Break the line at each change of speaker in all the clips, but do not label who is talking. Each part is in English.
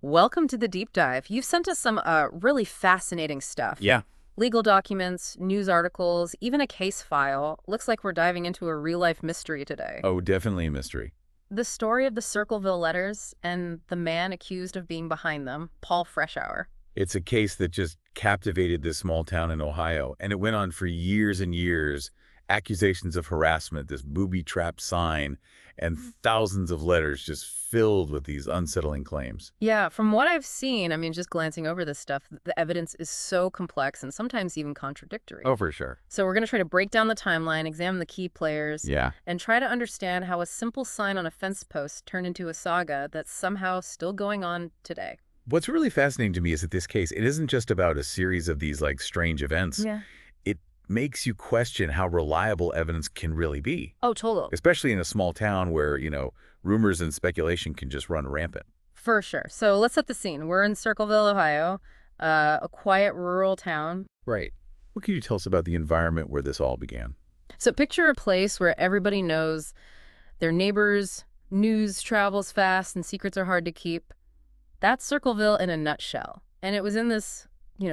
Welcome to the deep dive. You've sent us some really fascinating stuff.
Yeah.
Legal documents, news articles, even a case file. Looks like we're diving into a real-life mystery today.
Oh, definitely a mystery.
The story of the Circleville Letters and the man accused of being behind them, Paul Freshour.
It's a case that just captivated this small town in Ohio, and it went on for years and years. Accusations of harassment, this booby-trapped sign, and thousands of letters just filled with these unsettling claims.
Yeah, from what I've seen, just glancing over this stuff, the evidence is so complex and sometimes even contradictory.
Oh, for sure.
So we're going to try to break down the timeline, examine the key players,
Yeah.
and try to understand how a simple sign on a fence post turned into a saga that's somehow still going on today.
What's really fascinating to me is that this case, it isn't just about a series of these strange events.
Yeah.
It makes you question how reliable evidence can really be,
Oh, total.
especially in a small town where, rumors and speculation can just run rampant.
For sure. So let's set the scene. We're in Circleville, Ohio, a quiet rural town.
Right. What can you tell us about the environment where this all began?
So picture a place where everybody knows their neighbors, news travels fast, and secrets are hard to keep. That's Circleville in a nutshell. And it was in this,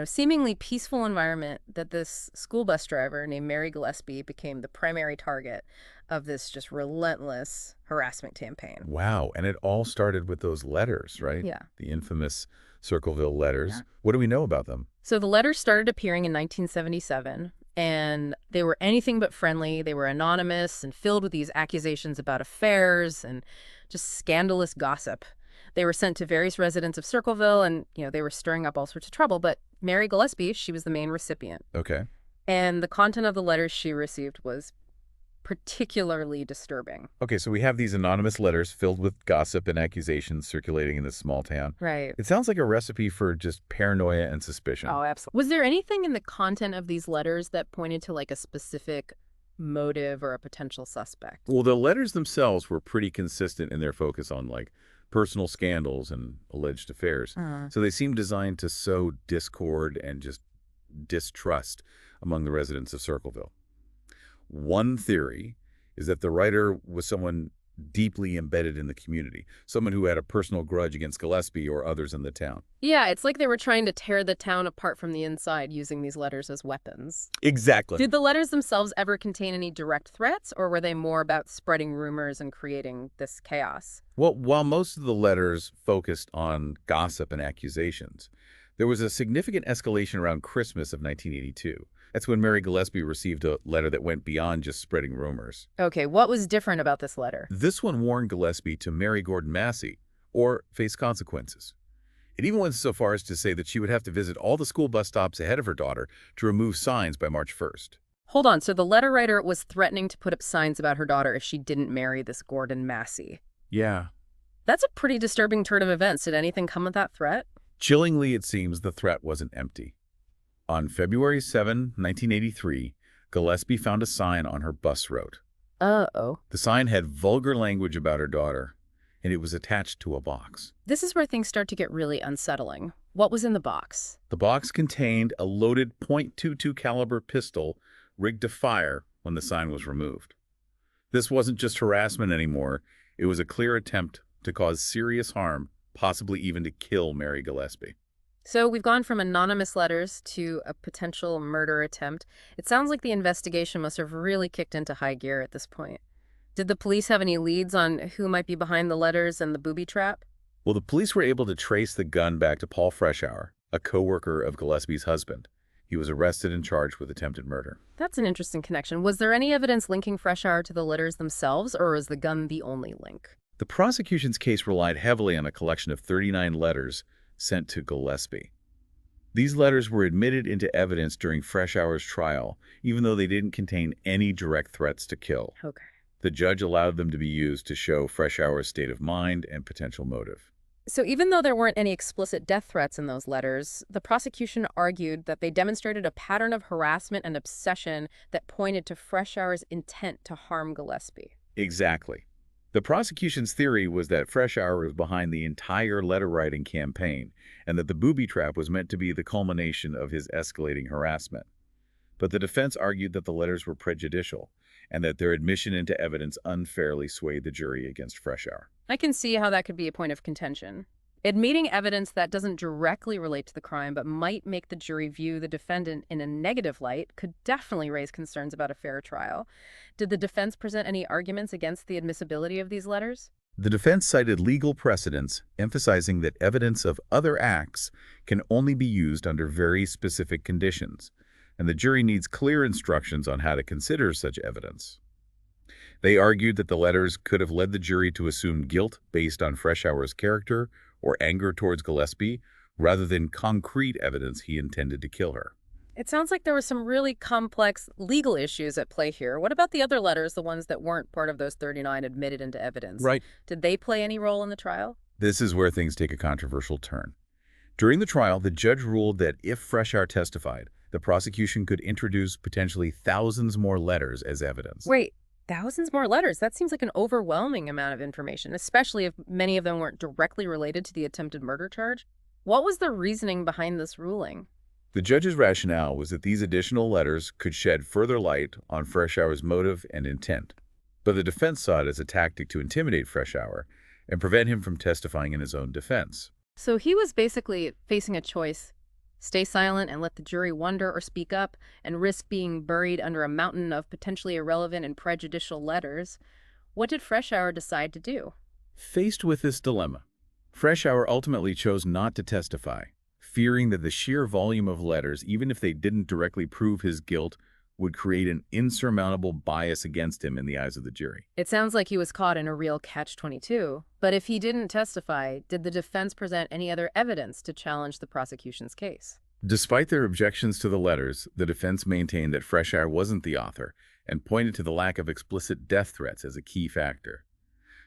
seemingly peaceful environment that this school bus driver named Mary Gillespie became the primary target of this just relentless harassment campaign.
Wow. And it all started with those letters, right?
Yeah.
The infamous Circleville Letters.
Yeah.
What do we know about them?
So the letters started appearing in 1977, and they were anything but friendly. They were anonymous and filled with these accusations about affairs and just scandalous gossip. They were sent to various residents of Circleville, and, they were stirring up all sorts of trouble. But Mary Gillespie, she was the main recipient.
Okay.
And the content of the letters she received was particularly disturbing.
Okay, so we have these anonymous letters filled with gossip and accusations circulating in this small town.
Right.
It sounds like a recipe for just paranoia and suspicion.
Oh, absolutely. Was there anything in the content of these letters that pointed to a specific motive or a potential suspect?
Well, the letters themselves were pretty consistent in their focus on personal scandals and alleged affairs. So they seemed designed to sow discord and just distrust among the residents of Circleville. One theory is that the writer was someone deeply embedded in the community, someone who had a personal grudge against Gillespie or others in the town.
Yeah, it's like they were trying to tear the town apart from the inside using these letters as weapons.
Exactly.
Did the letters themselves ever contain any direct threats, or were they more about spreading rumors and creating this chaos?
Well, while most of the letters focused on gossip and accusations, there was a significant escalation around Christmas of 1982. That's when Mary Gillespie received a letter that went beyond just spreading rumors.
Okay, what was different about this letter?
This one warned Gillespie to marry Gordon Massey or face consequences. It even went so far as to say that she would have to visit all the school bus stops ahead of her daughter to remove signs by March 1st.
Hold on, so the letter writer was threatening to put up signs about her daughter if she didn't marry this Gordon Massey.
Yeah.
That's a pretty disturbing turn of events. Did anything come of that threat?
Chillingly, it seems the threat wasn't empty. On February 7, 1983, Gillespie found a sign on her bus route.
Uh-oh.
The sign had vulgar language about her daughter, and it was attached to a box.
This is where things start to get really unsettling. What was in the box?
The box contained a loaded .22 caliber pistol rigged to fire when the sign was removed. This wasn't just harassment anymore. It was a clear attempt to cause serious harm, possibly even to kill Mary Gillespie.
So we've gone from anonymous letters to a potential murder attempt. It sounds like the investigation must have really kicked into high gear at this point. Did the police have any leads on who might be behind the letters and the booby trap?
Well, the police were able to trace the gun back to Paul Freshour, a co-worker of Gillespie's husband. He was arrested and charged with attempted murder.
That's an interesting connection. Was there any evidence linking Freshour to the letters themselves, or was the gun the only link?
The prosecution's case relied heavily on a collection of 39 letters sent to Gillespie. These letters were admitted into evidence during Freshour's trial, even though they didn't contain any direct threats to kill.
Okay.
The judge allowed them to be used to show Freshour's state of mind and potential motive.
So even though there weren't any explicit death threats in those letters, the prosecution argued that they demonstrated a pattern of harassment and obsession that pointed to Freshour's intent to harm Gillespie.
Exactly. The prosecution's theory was that Freshour was behind the entire letter-writing campaign and that the booby trap was meant to be the culmination of his escalating harassment. But the defense argued that the letters were prejudicial and that their admission into evidence unfairly swayed the jury against Freshour.
I can see how that could be a point of contention. Admitting evidence that doesn't directly relate to the crime but might make the jury view the defendant in a negative light could definitely raise concerns about a fair trial. Did the defense present any arguments against the admissibility of these letters?
The defense cited legal precedents, emphasizing that evidence of other acts can only be used under very specific conditions, and the jury needs clear instructions on how to consider such evidence. They argued that the letters could have led the jury to assume guilt based on Freshour's character or anger towards Gillespie, rather than concrete evidence he intended to kill her.
It sounds like there were some really complex legal issues at play here. What about the other letters, the ones that weren't part of those 39 admitted into evidence?
Right.
Did they play any role in the trial?
This is where things take a controversial turn. During the trial, the judge ruled that if Freshour testified, the prosecution could introduce potentially thousands more letters as evidence.
Wait, thousands more letters? That seems like an overwhelming amount of information, especially if many of them weren't directly related to the attempted murder charge. What was the reasoning behind this ruling?
The judge's rationale was that these additional letters could shed further light on Freshour's motive and intent, but the defense saw it as a tactic to intimidate Freshour and prevent him from testifying in his own defense.
So he was basically facing a choice: stay silent and let the jury wonder or speak up, and risk being buried under a mountain of potentially irrelevant and prejudicial letters. What did Freshour decide to do?
Faced with this dilemma, Freshour ultimately chose not to testify, fearing that the sheer volume of letters, even if they didn't directly prove his guilt, would create an insurmountable bias against him in the eyes of the jury.
It sounds like he was caught in a real catch-22. But if he didn't testify, did the defense present any other evidence to challenge the prosecution's case?
Despite their objections to the letters, the defense maintained that Freshour wasn't the author and pointed to the lack of explicit death threats as a key factor.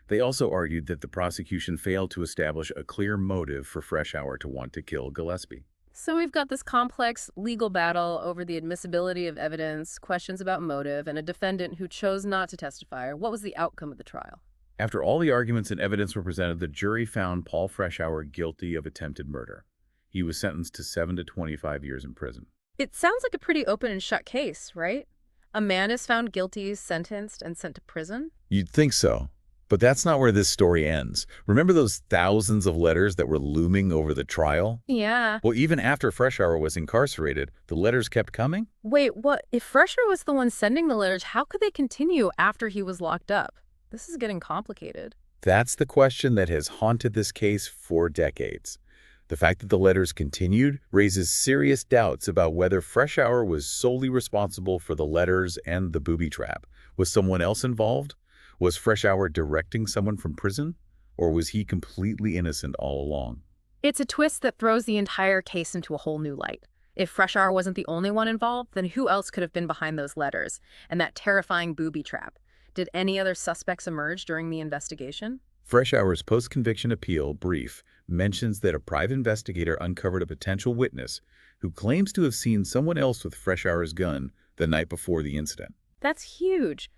They also argued that the prosecution failed to establish a clear motive for Freshour to want to kill Gillespie.
So we've got this complex legal battle over the admissibility of evidence, questions about motive, and a defendant who chose not to testify. What was the outcome of the trial?
After all the arguments and evidence were presented, the jury found Paul Freshour guilty of attempted murder. He was sentenced to 7 to 25 years in prison.
It sounds like a pretty open and shut case, right? A man is found guilty, sentenced, and sent to prison?
You'd think so. But that's not where this story ends. Remember those thousands of letters that were looming over the trial?
Yeah.
Well, even after Freshour was incarcerated, the letters kept coming?
Wait, what? If Freshour was the one sending the letters, how could they continue after he was locked up? This is getting complicated.
That's the question that has haunted this case for decades. The fact that the letters continued raises serious doubts about whether Freshour was solely responsible for the letters and the booby trap. Was someone else involved? Was Freshour directing someone from prison? Or was he completely innocent all along?
It's a twist that throws the entire case into a whole new light. If Freshour wasn't the only one involved, then who else could have been behind those letters and that terrifying booby trap? Did any other suspects emerge during the investigation?
Freshour's post-conviction appeal brief mentions that a private investigator uncovered a potential witness who claims to have seen someone else with Freshour's gun the night before the incident.
That's huge.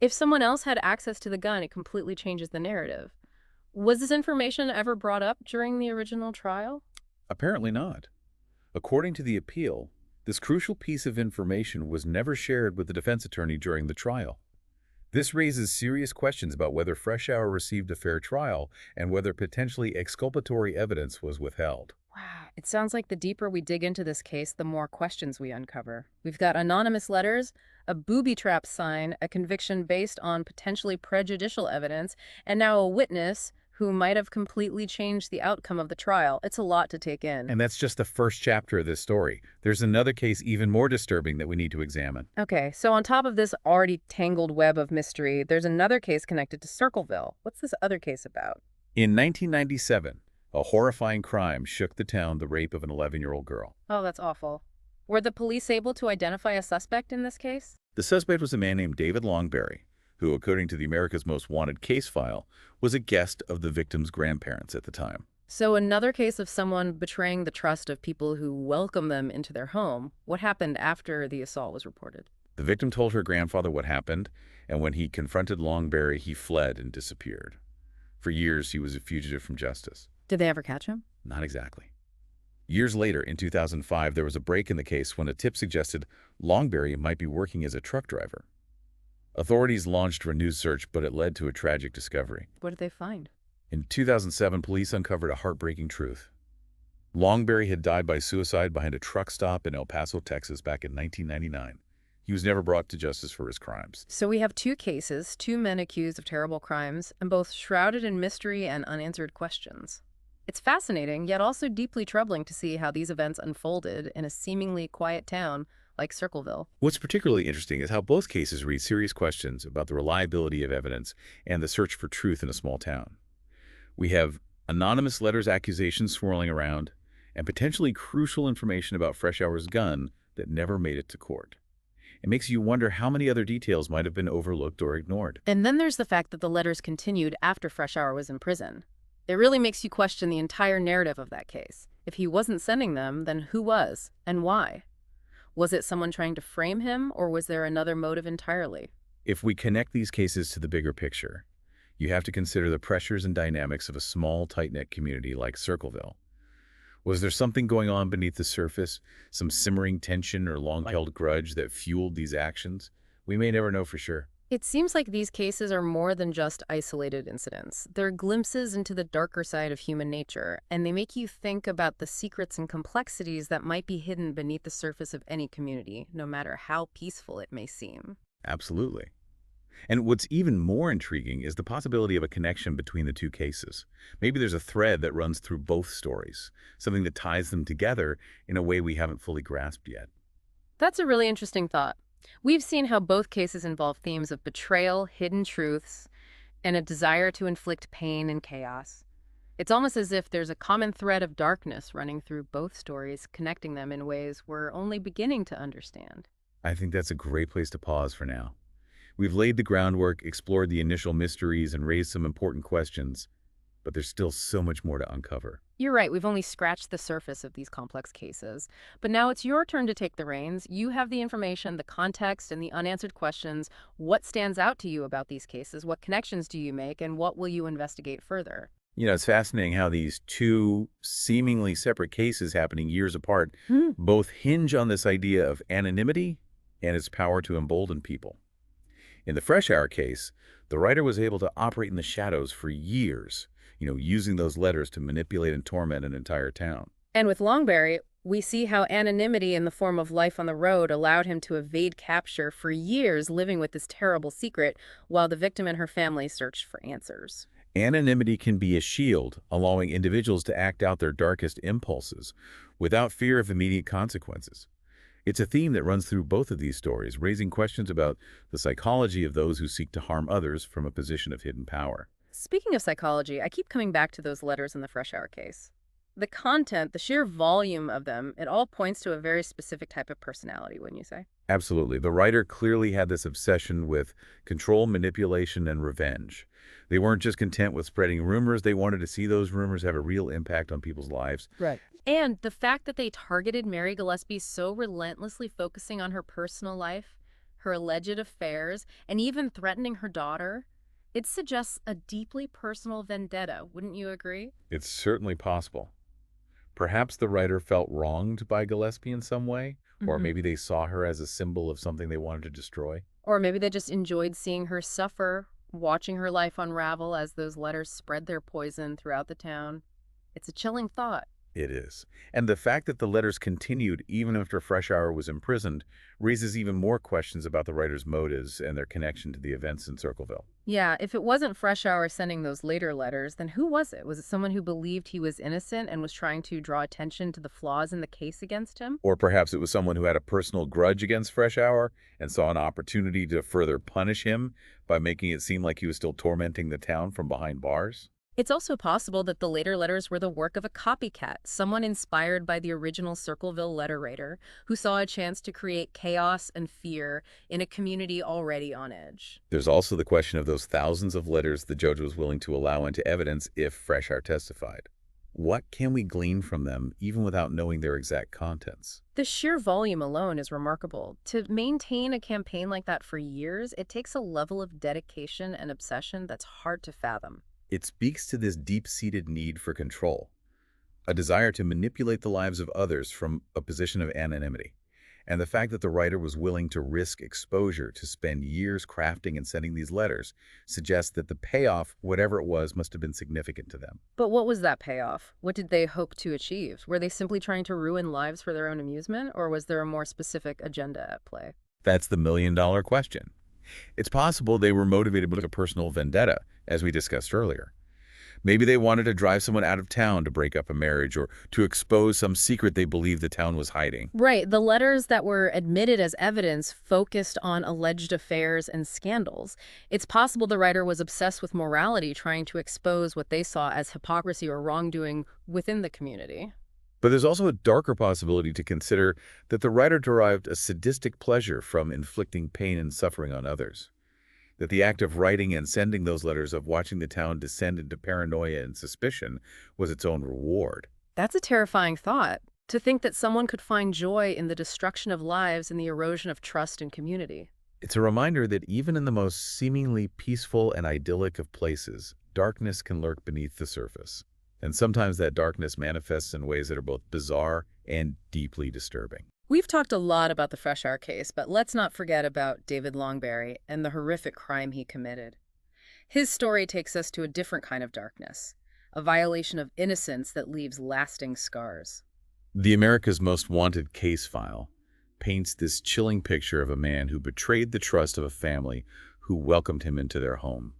If someone else had access to the gun, it completely changes the narrative. Was this information ever brought up during the original trial?
Apparently not. According to the appeal, this crucial piece of information was never shared with the defense attorney during the trial. This raises serious questions about whether Freshour received a fair trial and whether potentially exculpatory evidence was withheld.
Wow, it sounds like the deeper we dig into this case, the more questions we uncover. We've got anonymous letters, a booby trap sign, a conviction based on potentially prejudicial evidence, and now a witness who might have completely changed the outcome of the trial. It's a lot to take in.
And that's just the first chapter of this story. There's another case even more disturbing that we need to examine.
Okay, so on top of this already tangled web of mystery, there's another case connected to Circleville. What's this other case about?
In 1997, a horrifying crime shook the town, the rape of an 11-year-old girl.
Oh, that's awful. Were the police able to identify a suspect in this case?
The suspect was a man named David Longberry, who, according to the America's Most Wanted case file, was a guest of the victim's grandparents at the time.
So another case of someone betraying the trust of people who welcome them into their home. What happened after the assault was reported?
The victim told her grandfather what happened, and when he confronted Longberry, he fled and disappeared. For years, he was a fugitive from justice.
Did they ever catch him?
Not exactly. Years later, in 2005, there was a break in the case when a tip suggested Longberry might be working as a truck driver. Authorities launched a renewed search, but it led to a tragic discovery.
What did they find?
In 2007, police uncovered a heartbreaking truth. Longberry had died by suicide behind a truck stop in El Paso, Texas back in 1999. He was never brought to justice for his crimes.
So we have two cases, two men accused of terrible crimes, and both shrouded in mystery and unanswered questions. It's fascinating, yet also deeply troubling to see how these events unfolded in a seemingly quiet town like Circleville.
What's particularly interesting is how both cases raise serious questions about the reliability of evidence and the search for truth in a small town. We have anonymous letters accusations swirling around, and potentially crucial information about Fresh Hour's gun that never made it to court. It makes you wonder how many other details might have been overlooked or ignored.
And then there's the fact that the letters continued after Fresh Hour was in prison. It really makes you question the entire narrative of that case. If he wasn't sending them, then who was, and why? Was it someone trying to frame him, or was there another motive entirely?
If we connect these cases to the bigger picture, you have to consider the pressures and dynamics of a small, tight-knit community like Circleville. Was there something going on beneath the surface, some simmering tension or long-held grudge that fueled these actions? We may never know for sure.
It seems like these cases are more than just isolated incidents. They're glimpses into the darker side of human nature, and they make you think about the secrets and complexities that might be hidden beneath the surface of any community, no matter how peaceful it may seem.
Absolutely. And what's even more intriguing is the possibility of a connection between the two cases. Maybe there's a thread that runs through both stories, something that ties them together in a way we haven't fully grasped yet.
That's a really interesting thought. We've seen how both cases involve themes of betrayal, hidden truths, and a desire to inflict pain and chaos. It's almost as if there's a common thread of darkness running through both stories, connecting them in ways we're only beginning to understand.
I think that's a great place to pause for now. We've laid the groundwork, explored the initial mysteries, and raised some important questions, but there's still so much more to uncover.
You're right, we've only scratched the surface of these complex cases. But now it's your turn to take the reins. You have the information, the context, and the unanswered questions. What stands out to you about these cases? What connections do you make, and what will you investigate further?
It's fascinating how these two seemingly separate cases happening years apart
Hmm.
both hinge on this idea of anonymity and its power to embolden people. In the Fresh Hour case, the writer was able to operate in the shadows for years, using those letters to manipulate and torment an entire town.
And with Longberry, we see how anonymity in the form of life on the road allowed him to evade capture for years, living with this terrible secret while the victim and her family searched for answers.
Anonymity can be a shield, allowing individuals to act out their darkest impulses without fear of immediate consequences. It's a theme that runs through both of these stories, raising questions about the psychology of those who seek to harm others from a position of hidden power.
Speaking of psychology, I keep coming back to those letters in the Fresh Hour case. The content, the sheer volume of them, it all points to a very specific type of personality, wouldn't you say?
Absolutely. The writer clearly had this obsession with control, manipulation, and revenge. They weren't just content with spreading rumors. They wanted to see those rumors have a real impact on people's lives.
Right. And the fact that they targeted Mary Gillespie so relentlessly, focusing on her personal life, her alleged affairs, and even threatening her daughter, it suggests a deeply personal vendetta, wouldn't you agree?
It's certainly possible. Perhaps the writer felt wronged by Gillespie in some way, or maybe they saw her as a symbol of something they wanted to destroy.
Or maybe they just enjoyed seeing her suffer, watching her life unravel as those letters spread their poison throughout the town. It's a chilling thought.
It is. And the fact that the letters continued even after Fresh Hour was imprisoned raises even more questions about the writer's motives and their connection to the events in Circleville.
Yeah, if it wasn't Fresh Hour sending those later letters, then who was it? Was it someone who believed he was innocent and was trying to draw attention to the flaws in the case against him?
Or perhaps it was someone who had a personal grudge against Fresh Hour and saw an opportunity to further punish him by making it seem like he was still tormenting the town from behind bars.
It's also possible that the later letters were the work of a copycat, someone inspired by the original Circleville letter writer who saw a chance to create chaos and fear in a community already on edge.
There's also the question of those thousands of letters the judge was willing to allow into evidence if Fresh Hour testified. What can we glean from them even without knowing their exact contents?
The sheer volume alone is remarkable. To maintain a campaign like that for years, it takes a level of dedication and obsession that's hard to fathom.
It speaks to this deep-seated need for control, a desire to manipulate the lives of others from a position of anonymity. And the fact that the writer was willing to risk exposure to spend years crafting and sending these letters suggests that the payoff, whatever it was, must have been significant to them.
But what was that payoff? What did they hope to achieve? Were they simply trying to ruin lives for their own amusement, or was there a more specific agenda at play?
That's the million-dollar question. It's possible they were motivated by a personal vendetta, as we discussed earlier. Maybe they wanted to drive someone out of town to break up a marriage or to expose some secret they believed the town was hiding.
Right. The letters that were admitted as evidence focused on alleged affairs and scandals. It's possible the writer was obsessed with morality, trying to expose what they saw as hypocrisy or wrongdoing within the community.
But there's also a darker possibility to consider that the writer derived a sadistic pleasure from inflicting pain and suffering on others. That the act of writing and sending those letters, of watching the town descend into paranoia and suspicion, was its own reward.
That's a terrifying thought, to think that someone could find joy in the destruction of lives and the erosion of trust and community.
It's a reminder that even in the most seemingly peaceful and idyllic of places, darkness can lurk beneath the surface. And sometimes that darkness manifests in ways that are both bizarre and deeply disturbing.
We've talked a lot about the Fresh Air case, but let's not forget about David Longberry and the horrific crime he committed. His story takes us to a different kind of darkness, a violation of innocence that leaves lasting scars.
The America's Most Wanted case file paints this chilling picture of a man who betrayed the trust of a family who welcomed him into their home.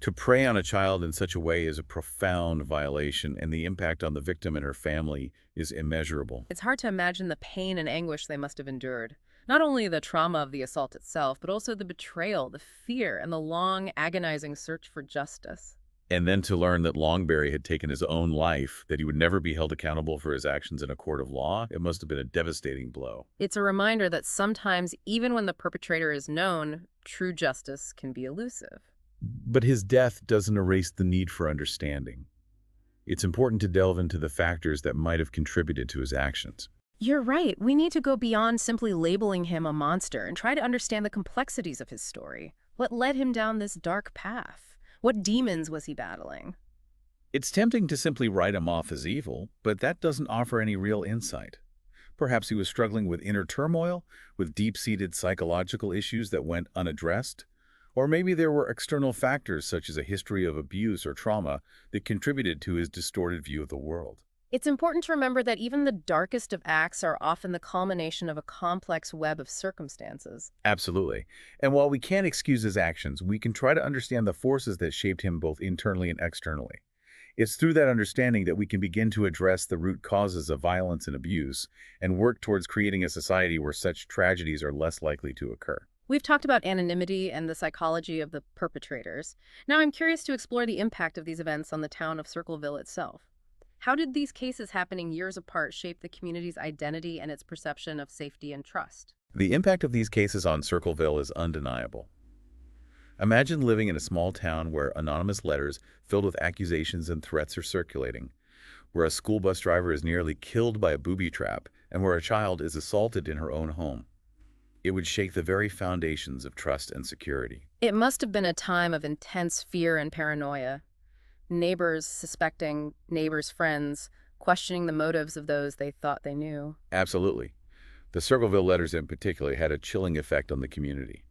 To prey on a child in such a way is a profound violation, and the impact on the victim and her family is immeasurable.
It's hard to imagine the pain and anguish they must have endured. Not only the trauma of the assault itself, but also the betrayal, the fear, and the long, agonizing search for justice.
And then to learn that Longberry had taken his own life, that he would never be held accountable for his actions in a court of law, it must have been a devastating blow.
It's a reminder that sometimes, even when the perpetrator is known, true justice can be elusive.
But his death doesn't erase the need for understanding. It's important to delve into the factors that might have contributed to his actions.
You're right. We need to go beyond simply labeling him a monster and try to understand the complexities of his story. What led him down this dark path? What demons was he battling?
It's tempting to simply write him off as evil, but that doesn't offer any real insight. Perhaps he was struggling with inner turmoil, with deep-seated psychological issues that went unaddressed. Or maybe there were external factors such as a history of abuse or trauma that contributed to his distorted view of the world.
It's important to remember that even the darkest of acts are often the culmination of a complex web of circumstances.
Absolutely. And while we can't excuse his actions, we can try to understand the forces that shaped him both internally and externally. It's through that understanding that we can begin to address the root causes of violence and abuse and work towards creating a society where such tragedies are less likely to occur.
We've talked about anonymity and the psychology of the perpetrators. Now I'm curious to explore the impact of these events on the town of Circleville itself. How did these cases happening years apart shape the community's identity and its perception of safety and trust?
The impact of these cases on Circleville is undeniable. Imagine living in a small town where anonymous letters filled with accusations and threats are circulating, where a school bus driver is nearly killed by a booby trap, and where a child is assaulted in her own home. It would shake the very foundations of trust and security.
It must have been a time of intense fear and paranoia. Neighbors suspecting neighbors' friends, questioning the motives of those they thought they knew.
Absolutely. The Circleville Letters in particular had a chilling effect on the community.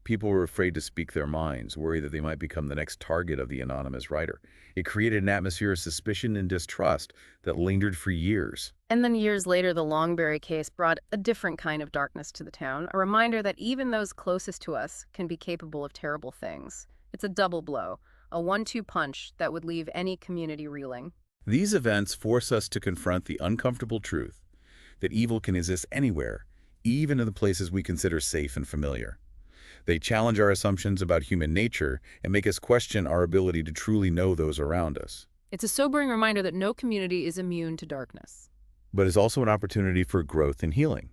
People were afraid to speak their minds, worried that they might become the next target of the anonymous writer. It created an atmosphere of suspicion and distrust that lingered for years.
And then years later, the Longberry case brought a different kind of darkness to the town, a reminder that even those closest to us can be capable of terrible things. It's a double blow, a 1-2 punch that would leave any community reeling.
These events force us to confront the uncomfortable truth that evil can exist anywhere, even in the places we consider safe and familiar. They challenge our assumptions about human nature and make us question our ability to truly know those around us.
It's a sobering reminder that no community is immune to darkness.
But it's also an opportunity for growth and healing.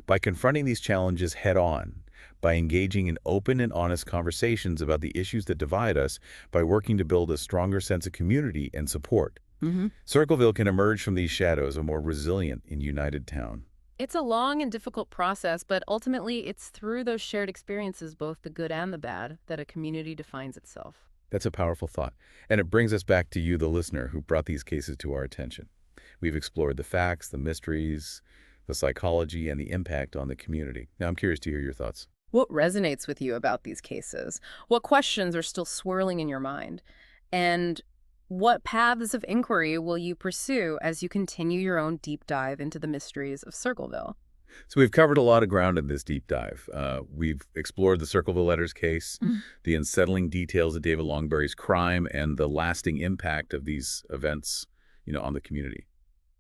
By confronting these challenges head-on, by engaging in open and honest conversations about the issues that divide us, by working to build a stronger sense of community and support, Circleville can emerge from these shadows a more resilient and united town.
It's a long and difficult process, but ultimately it's through those shared experiences, both the good and the bad, that a community defines itself.
That's a powerful thought. And it brings us back to you, the listener, who brought these cases to our attention. We've explored the facts, the mysteries, the psychology, and the impact on the community. Now, I'm curious to hear your thoughts.
What resonates with you about these cases? What questions are still swirling in your mind? And what paths of inquiry will you pursue as you continue your own deep dive into the mysteries of Circleville?
So we've covered a lot of ground in this deep dive. We've explored the Circleville Letters case, the unsettling details of David Longberry's crime, and the lasting impact of these events, on the community.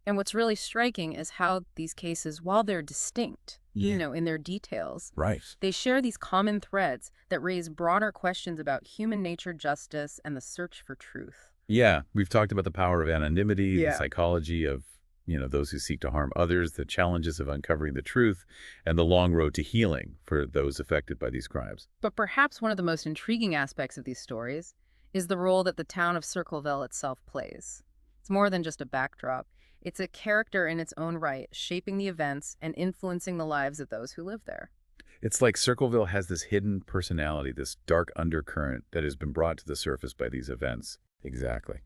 And what's really striking is how these cases, while they're distinct, in their details,
Right.
they share these common threads that raise broader questions about human nature, justice, and the search for truth.
Yeah, we've talked about the power of anonymity, the
Yeah.
psychology of, those who seek to harm others, the challenges of uncovering the truth, and the long road to healing for those affected by these crimes.
But perhaps one of the most intriguing aspects of these stories is the role that the town of Circleville itself plays. It's more than just a backdrop. It's a character in its own right, shaping the events and influencing the lives of those who live there.
It's like Circleville has this hidden personality, this dark undercurrent that has been brought to the surface by these events. Exactly.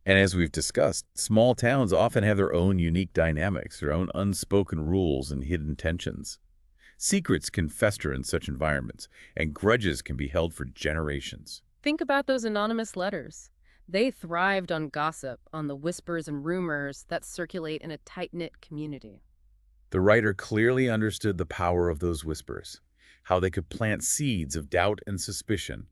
And as we've discussed, small towns often have their own unique dynamics, their own unspoken rules and hidden tensions. Secrets can fester in such environments, and grudges can be held for generations.
Think about those anonymous letters. They thrived on gossip, on the whispers and rumors that circulate in a tight-knit community.
The writer clearly understood the power of those whispers, how they could plant seeds of doubt and suspicion,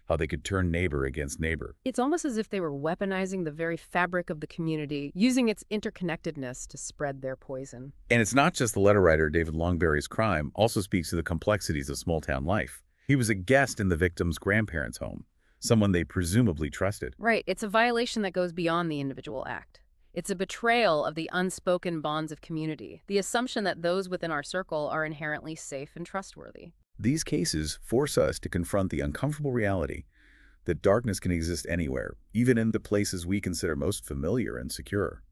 how they could turn neighbor against neighbor.
It's almost as if they were weaponizing the very fabric of the community, using its interconnectedness to spread their poison.
And it's not just the letter writer. David Longberry's crime also speaks to the complexities of small-town life. He was a guest in the victim's grandparents' home, someone they presumably trusted.
Right, it's a violation that goes beyond the individual act. It's a betrayal of the unspoken bonds of community, the assumption that those within our circle are inherently safe and trustworthy.
These cases force us to confront the uncomfortable reality that darkness can exist anywhere, even in the places we consider most familiar and secure.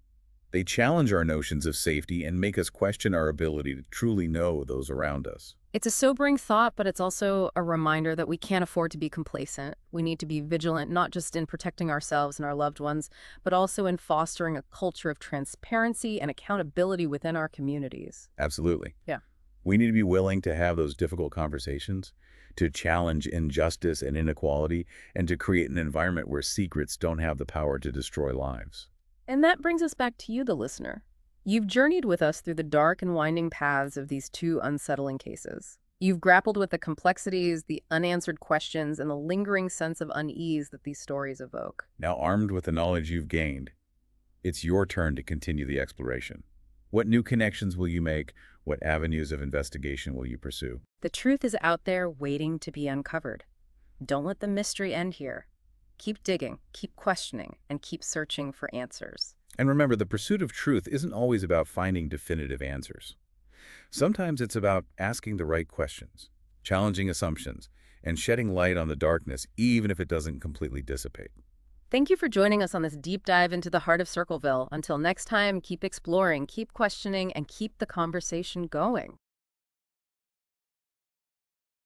They challenge our notions of safety and make us question our ability to truly know those around us.
It's a sobering thought, but it's also a reminder that we can't afford to be complacent. We need to be vigilant, not just in protecting ourselves and our loved ones, but also in fostering a culture of transparency and accountability within our communities.
Absolutely.
Yeah.
We need to be willing to have those difficult conversations, to challenge injustice and inequality, and to create an environment where secrets don't have the power to destroy lives.
And that brings us back to you, the listener. You've journeyed with us through the dark and winding paths of these two unsettling cases. You've grappled with the complexities, the unanswered questions, and the lingering sense of unease that these stories evoke.
Now, armed with the knowledge you've gained, it's your turn to continue the exploration. What new connections will you make? What avenues of investigation will you pursue?
The truth is out there waiting to be uncovered. Don't let the mystery end here. Keep digging, keep questioning, and keep searching for answers.
And remember, the pursuit of truth isn't always about finding definitive answers. Sometimes it's about asking the right questions, challenging assumptions, and shedding light on the darkness, even if it doesn't completely dissipate.
Thank you for joining us on this deep dive into the heart of Circleville. Until next time, keep exploring, keep questioning, and keep the conversation going.